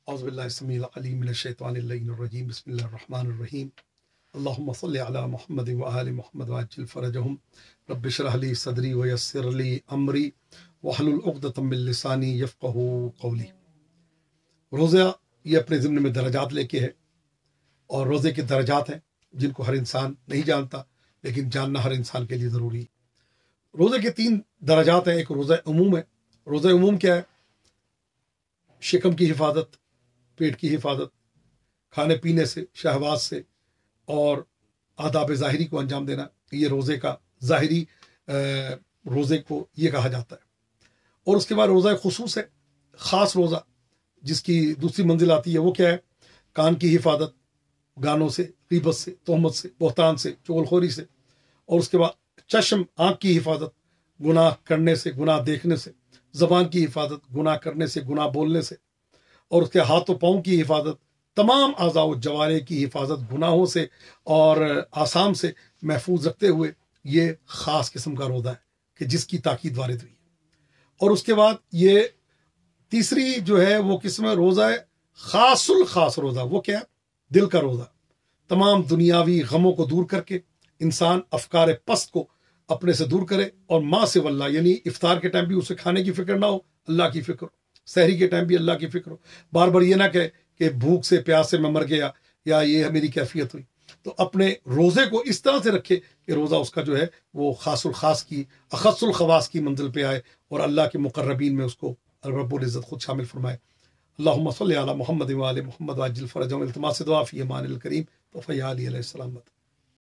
اعوذ باللہ السمیع العلیم من الشیطان اللعین الرجیم بسم اللہ الرحمن الرحیم اللہم صلی علی محمد وآل محمد وعجل فرجہم رب اشرح لی صدری ویسر لی امری واحلل عقدۃ من لسانی یفقہوا قولی۔ روزہ یہ اپنے ضمن میں درجات لے کے ہے، اور روزے کے درجات ہیں جن کو ہر انسان نہیں جانتا، لیکن جاننا ہر انسان کے لیے ضروری ہے۔ روزے کے 3 درجات ہیں۔ ایک روزہ عموم ہے۔ روزہ عموم کیا ہے؟ شکم کی حفاظت، پیٹ کی حفاظت، کھانے پینے سے، شہوات سے، اور آداب ظاہری کو انجام دینا، یہ روزے کا ظاہری روزے کو یہ کہا جاتا ہے۔ اور اس کے بعد روزہ خصوص ہے، خاص روزہ جس کی دوسری منزل آتی ہے، وہ کیا ہے؟ کان کی حفاظت، گانوں سے، غیبت سے، تہمت سے، بہتان سے، چغل خوری سے۔ اور اس کے بعد چشم، آنکھ کی حفاظت، گناہ کرنے سے، گناہ دیکھنے سے۔ زبان کی حفاظت، گناہ کرنے سے، گناہ بولنے سے۔ اور اس کے ہاتھ و پاؤں کی حفاظت، تمام اعضاء و جوارح کی حفاظت گناہوں سے اور آثام سے محفوظ رکھتے ہوئے یہ خاص قسم کا روزہ ہے کہ جس کی تاکید وارد ہوئی ہے۔ اور اس کے بعد یہ تیسری جو ہے وہ قسم ہے روزہ ہے خاص الخاص روزہ۔ وہ کیا ہے؟ دل کا روزہ۔ تمام دنیاوی غموں کو دور کر کے انسان افکار پست کو اپنے سے دور کرے، اور ماں سے واللہ، یعنی افطار کے ٹائم بھی اسے کھانے کی فکر نہ ہو، اللہ کی فکر ہو۔ سحری کے ٹائم بھی اللہ کی فکر ہو، بار بار یہ نہ کہے کہ بھوک سے پیاس سے میں مر گیا یا یہ میری کیفیت ہوئی۔ تو اپنے روزے کو اس طرح سے رکھے کہ روزہ اس کا جو ہے وہ خاص الخاص کی، اخص الخواص کی منزل پہ آئے، اور اللہ کے مقربین میں اس کو رب العزت خود شامل فرمائے۔ اللہم صلی علی محمد وآل محمد وعجل فرجہم۔ التماس دعا فی امان الکریم وفی علی علیہ السلام۔